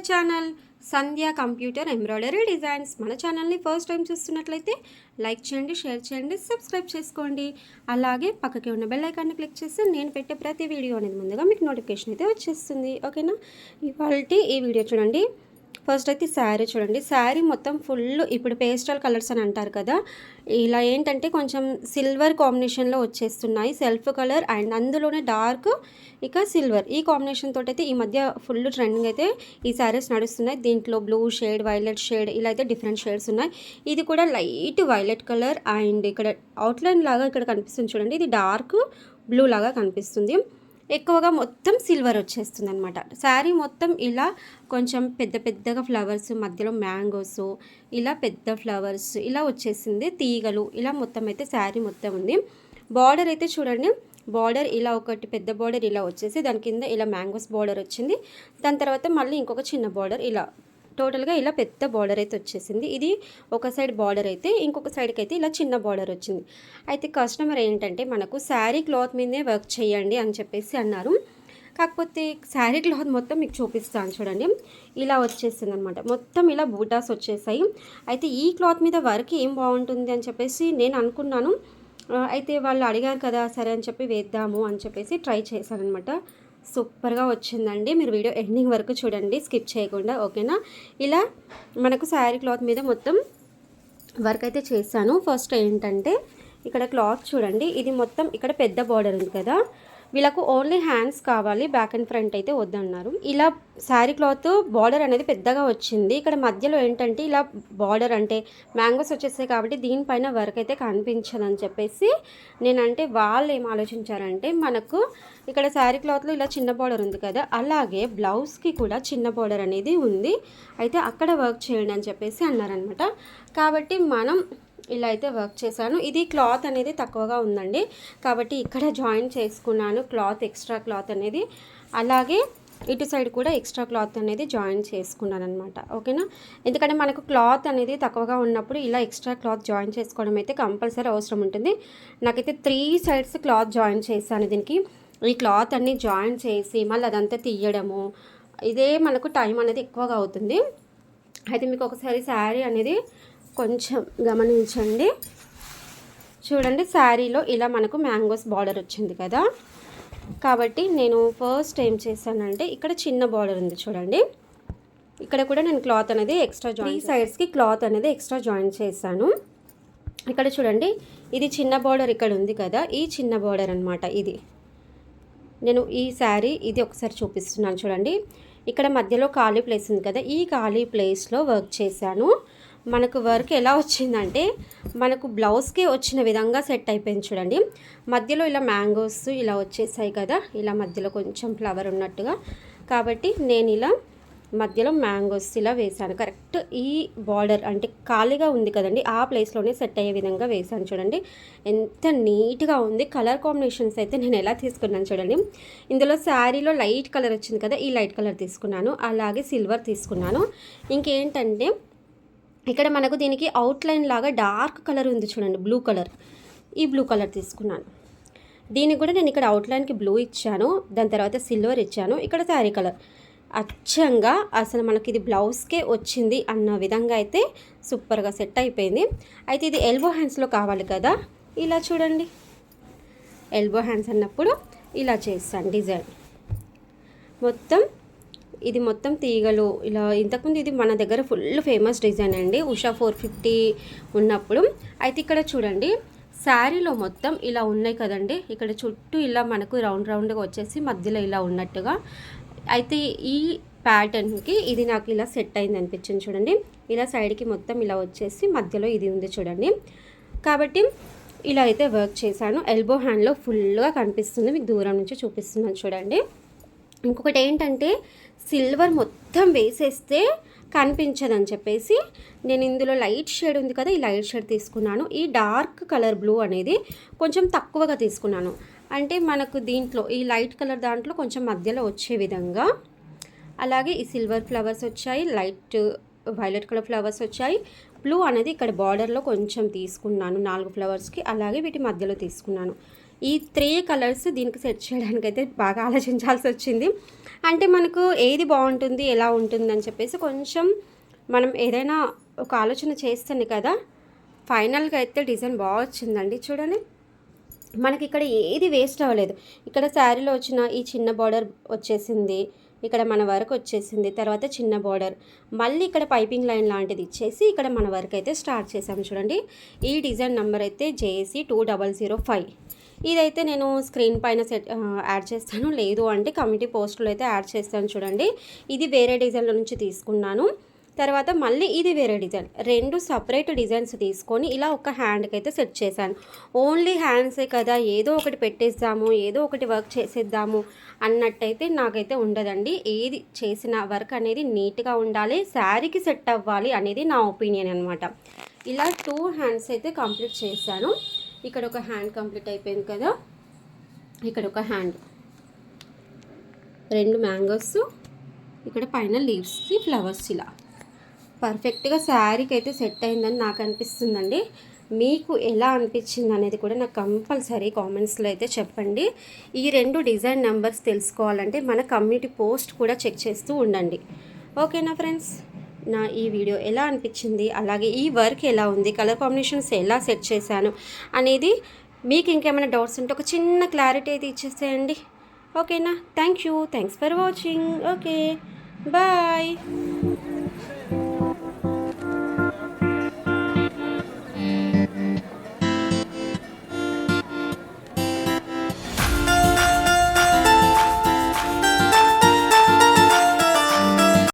Channel సంధ్య computer embroidery designs. మన ఛానల్ని first time చూస్తున్నట్లయితే లైక్ చేయండి, షేర్ చేయండి, సబ్స్క్రైబ్ చేసుకోండి. అలాగే పక్కకి ఉన్న బెల్ ఐకాన్ని క్లిక్ చేస్తే నేను పెట్టే ప్రతి వీడియో అనేది ముందుగా మీకు నోటిఫికేషన్ అయితే వచ్చేస్తుంది. ఓకేనా, ఇవాళ ఈ వీడియో చూడండి. ఫస్ట్ అయితే శారీ చూడండి. శారీ మొత్తం ఫుల్ ఇప్పుడు పేస్టల్ కలర్స్ అని అంటారు కదా, ఇలా ఏంటంటే కొంచెం సిల్వర్ కాంబినేషన్లో వచ్చేస్తున్నాయి. సెల్ఫ్ కలర్ అండ్ అందులోనే డార్క్ ఇక సిల్వర్ ఈ కాంబినేషన్ తోటి అయితే ఈ మధ్య ఫుల్ ట్రెండింగ్ అయితే ఈ శారీస్ నడుస్తున్నాయి. దీంట్లో బ్లూ షేడ్, వైలెట్ షేడ్ ఇలా అయితే డిఫరెంట్ షేడ్స్ ఉన్నాయి. ఇది కూడా లైట్ వైలెట్ కలర్ అండ్ ఇక్కడ అవుట్లైన్ లాగా ఇక్కడ కనిపిస్తుంది చూడండి, ఇది డార్క్ బ్లూ లాగా కనిపిస్తుంది. ఎక్కువగా మొత్తం సిల్వర్ వచ్చేస్తుంది అనమాట. శారీ మొత్తం ఇలా కొంచెం పెద్ద పెద్దగా ఫ్లవర్స్, మధ్యలో మ్యాంగోస్, ఇలా పెద్ద ఫ్లవర్స్ ఇలా వచ్చేసింది, తీగలు ఇలా మొత్తం అయితే శారీ మొత్తం ఉంది. బార్డర్ అయితే చూడండి, బార్డర్ ఇలా ఒకటి పెద్ద బార్డర్ ఇలా వచ్చేసి దాని కింద ఇలా మ్యాంగోస్ బార్డర్ వచ్చింది. దాని తర్వాత మళ్ళీ ఇంకొక చిన్న బార్డర్ ఇలా టోటల్గా ఇలా పెద్ద బార్డర్ అయితే వచ్చేసింది. ఇది ఒక సైడ్ బార్డర్ అయితే ఇంకొక సైడ్కి అయితే ఇలా చిన్న బార్డర్ వచ్చింది. అయితే కస్టమర్ ఏంటంటే మనకు శారీ క్లాత్ మీదే వర్క్ చేయండి అని చెప్పేసి అన్నారు. కాకపోతే శారీ క్లాత్ మొత్తం మీకు చూపిస్తాను చూడండి, ఇలా వచ్చేసింది అనమాట. మొత్తం ఇలా బూటాస్ వచ్చేసాయి. అయితే ఈ క్లాత్ మీద వర్క్ ఏం బాగుంటుంది అని చెప్పేసి నేను అనుకున్నాను. అయితే వాళ్ళు అడిగారు కదా, సరే అని చెప్పి వేద్దాము అని చెప్పేసి ట్రై చేశాను అనమాట. సూపర్గా వచ్చిందండి. మీరు వీడియో ఎండింగ్ వరకు చూడండి, స్కిప్ చేయకుండా. ఓకేనా, ఇలా మనకు శారీ క్లాత్ మీద మొత్తం వర్క్ అయితే చేశాను. ఫస్ట్ ఏంటంటే ఇక్కడ క్లాత్ చూడండి, ఇది మొత్తం ఇక్కడ పెద్ద బార్డర్ ఉంది కదా, వీళ్ళకు ఓన్లీ హ్యాండ్స్ కావాలి, బ్యాక్ అండ్ ఫ్రంట్ అయితే వద్దన్నారు. ఇలా శారీ క్లాత్ బార్డర్ అనేది పెద్దగా వచ్చింది. ఇక్కడ మధ్యలో ఏంటంటే ఇలా బార్డర్ అంటే మ్యాంగోస్ వచ్చేసాయి కాబట్టి దీనిపైన వర్క్ అయితే కనిపించదని చెప్పేసి నేనంటే వాళ్ళు ఏం ఆలోచించారంటే మనకు ఇక్కడ శారీ క్లాత్లో ఇలా చిన్న బార్డర్ ఉంది కదా, అలాగే బ్లౌజ్కి కూడా చిన్న బార్డర్ అనేది ఉంది, అయితే అక్కడ వర్క్ చేయండి అని చెప్పేసి అన్నారనమాట. కాబట్టి మనం ఇలా అయితే వర్క్ చేశాను. ఇది క్లాత్ అనేది తక్కువగా ఉందండి కాబట్టి ఇక్కడ జాయిన్ చేసుకున్నాను క్లాత్, ఎక్స్ట్రా క్లాత్ అనేది. అలాగే ఇటు సైడ్ కూడా ఎక్స్ట్రా క్లాత్ అనేది జాయిన్ చేసుకున్నాను అనమాట. ఓకేనా, ఎందుకంటే మనకు క్లాత్ అనేది తక్కువగా ఉన్నప్పుడు ఇలా ఎక్స్ట్రా క్లాత్ జాయిన్ చేసుకోవడం అయితే కంపల్సరీ అవసరం ఉంటుంది. నాకైతే 3 సైడ్స్ క్లాత్ జాయిన్ చేశాను దీనికి. ఈ క్లాత్ అన్నీ జాయిన్ చేసి మళ్ళీ అదంతా తీయడము, ఇదే మనకు టైం అనేది ఎక్కువగా అవుతుంది. అయితే మీకు ఒకసారి శారీ అనేది కొంచెం గమనించండి. చూడండి, శారీలో ఇలా మనకు మ్యాంగోస్ బార్డర్ వచ్చింది కదా, కాబట్టి నేను ఫస్ట్ ఏం చేశానంటే ఇక్కడ చిన్న బార్డర్ ఉంది చూడండి, ఇక్కడ కూడా నేను క్లాత్ అనేది ఎక్స్ట్రా జాయిన్ సైడ్స్కి క్లాత్ అనేది ఎక్స్ట్రా జాయిన్ చేశాను. ఇక్కడ చూడండి, ఇది చిన్న బార్డర్ ఇక్కడ ఉంది కదా, ఈ చిన్న బార్డర్ అనమాట ఇది. నేను ఈ శారీ ఇది ఒకసారి చూపిస్తున్నాను చూడండి. ఇక్కడ మధ్యలో ఖాళీ ప్లేస్ ఉంది కదా, ఈ ఖాళీ ప్లేస్లో వర్క్ చేశాను. మనకు వర్క్ ఎలా వచ్చిందంటే మనకు బ్లౌజ్కి వచ్చిన విధంగా సెట్ అయిపోయింది చూడండి. మధ్యలో ఇలా మ్యాంగోస్ ఇలా వచ్చేసాయి కదా, ఇలా మధ్యలో కొంచెం ఫ్లవర్ ఉన్నట్టుగా, కాబట్టి నేను ఇలా మధ్యలో మ్యాంగోస్ ఇలా వేసాను. కరెక్ట్ ఈ బార్డర్ అంటే ఖాళీగా ఉంది కదండి, ఆ ప్లేస్లోనే సెట్ అయ్యే విధంగా వేసాను చూడండి. ఎంత నీట్గా ఉంది. కలర్ కాంబినేషన్స్ అయితే నేను ఎలా తీసుకున్నాను చూడండి. ఇందులో శారీలో లైట్ కలర్ వచ్చింది కదా, ఈ లైట్ కలర్ తీసుకున్నాను, అలాగే సిల్వర్ తీసుకున్నాను. ఇంకేంటంటే ఇక్కడ మనకు దీనికి అవుట్లైన్ లాగా డార్క్ కలర్ ఉంది చూడండి, బ్లూ కలర్, ఈ బ్లూ కలర్ తీసుకున్నాను. దీనికి కూడా నేను ఇక్కడ అవుట్లైన్కి బ్లూ ఇచ్చాను, దాని తర్వాత సిల్వర్ ఇచ్చాను, ఇక్కడ శారీ కలర్. అచ్చంగా అసలు మనకి ఇది బ్లౌజ్కే వచ్చింది అన్న విధంగా అయితే సూపర్గా సెట్ అయిపోయింది. అయితే ఇది ఎల్బో హ్యాండ్స్లో కావాలి కదా, ఇలా చూడండి, ఎల్బో హ్యాండ్స్ అన్నప్పుడు ఇలా చేస్తాను డిజైన్ మొత్తం. ఇది మొత్తం తీగలు ఇలా, ఇంతకుముందు ఇది మన దగ్గర ఫుల్ ఫేమస్ డిజైన్ అండి, ఉషా 450 ఉన్నప్పుడు. అయితే ఇక్కడ చూడండి, శారీలో మొత్తం ఇలా ఉన్నాయి కదండి, ఇక్కడ చుట్టూ ఇలా మనకు రౌండ్ రౌండ్గా వచ్చేసి మధ్యలో ఇలా ఉన్నట్టుగా. అయితే ఈ ప్యాటర్న్కి ఇది నాకు ఇలా సెట్ అయింది అనిపించింది చూడండి. ఇలా సైడ్కి మొత్తం ఇలా వచ్చేసి మధ్యలో ఇది ఉంది చూడండి, కాబట్టి ఇలా అయితే వర్క్ చేశాను. ఎల్బో హ్యాండ్లో ఫుల్గా కనిపిస్తుంది, మీకు దూరం నుంచి చూపిస్తున్నాను చూడండి. ఇంకొకటి ఏంటంటే సిల్వర్ మొత్తం వేసేస్తే కనిపించదని చెప్పేసి నేను ఇందులో లైట్ షేడ్ ఉంది కదా, ఈ లైట్ షేడ్ తీసుకున్నాను. ఈ డార్క్ కలర్ బ్లూ అనేది కొంచెం తక్కువగా తీసుకున్నాను, అంటే మనకు దీంట్లో ఈ లైట్ కలర్ దాంట్లో కొంచెం మధ్యలో వచ్చే విధంగా. అలాగే ఈ సిల్వర్ ఫ్లవర్స్ వచ్చాయి, లైట్ వైలెట్ కలర్ ఫ్లవర్స్ వచ్చాయి, బ్లూ అనేది ఇక్కడ బార్డర్లో కొంచెం తీసుకున్నాను 4 ఫ్లవర్స్కి, అలాగే వీటి మధ్యలో తీసుకున్నాను. ఈ 3 కలర్స్ దీనికి సెట్ చేయడానికైతే బాగా ఆలోచించాల్సి వచ్చింది. అంటే మనకు ఏది బాగుంటుంది, ఎలా ఉంటుంది అని చెప్పేసి కొంచెం మనం ఏదైనా ఒక ఆలోచన చేస్తేనే కదా ఫైనల్గా అయితే డిజైన్ బాగా వచ్చిందండి. చూడండి, మనకి ఇక్కడ ఏది వేస్ట్ అవ్వలేదు. ఇక్కడ శారీలో వచ్చిన ఈ చిన్న బార్డర్ వచ్చేసింది, ఇక్కడ మన వర్క్ వచ్చేసింది, తర్వాత చిన్న బార్డర్, మళ్ళీ ఇక్కడ పైపింగ్ లైన్ లాంటిది ఇచ్చేసి ఇక్కడ మన వర్క్ అయితే స్టార్ట్ చేసాము. చూడండి, ఈ డిజైన్ నెంబర్ అయితే JC 2005. ఇదైతే నేను స్క్రీన్ పైన యాడ్ చేస్తాను, లేదు అంటే కమ్యూనిటీ పోస్ట్లో అయితే యాడ్ చేస్తాను. చూడండి, ఇది వేరే డిజైన్ల నుంచి తీసుకున్నాను. తర్వాత మళ్ళీ ఇది వేరే డిజైన్, 2 సపరేట్ డిజైన్స్ తీసుకొని ఇలా ఒక హ్యాండ్కి అయితే సెట్ చేశాను. ఓన్లీ హ్యాండ్సే కదా, ఏదో ఒకటి పెట్టేద్దాము, ఏదో ఒకటి వర్క్ చేసేద్దాము అన్నట్టయితే నాకైతే ఉండదండి. ఏది చేసిన వర్క్ అనేది నీట్గా ఉండాలి, శారీకి సెట్ అవ్వాలి అనేది నా ఒపీనియన్ అనమాట. ఇలా 2 హ్యాండ్స్ అయితే కంప్లీట్ చేశాను. ఇక్కడ ఒక హ్యాండ్ కంప్లీట్ అయిపోయింది కదా, ఇక్కడ ఒక హ్యాండ్, 2 మ్యాంగోస్, ఇక్కడ పైన లీవ్స్కి ఫ్లవర్స్, ఇలా పర్ఫెక్ట్గా శారీకి అయితే సెట్ అయిందని నాకు అనిపిస్తుందండి. మీకు ఎలా అనిపించింది అనేది కూడా నాకు కంపల్సరీ కామెంట్స్లో అయితే చెప్పండి. ఈ 2 డిజైన్ నెంబర్స్ తెలుసుకోవాలంటే మన కమ్యూనిటీ పోస్ట్ కూడా చెక్ చేస్తూ ఉండండి. ఓకేనా ఫ్రెండ్స్, నా ఈ వీడియో ఎలా అనిపించింది, అలాగే ఈ వర్క్ ఎలా ఉంది, కలర్ కాంబినేషన్స్ ఎలా సెట్ చేశాను అనేది మీకు ఇంకేమైనా డౌట్స్ ఉంటే ఒక చిన్న క్లారిటీ అయితే ఇచ్చేసేయండి. ఓకేనా, thanks for watching. Okay, bye.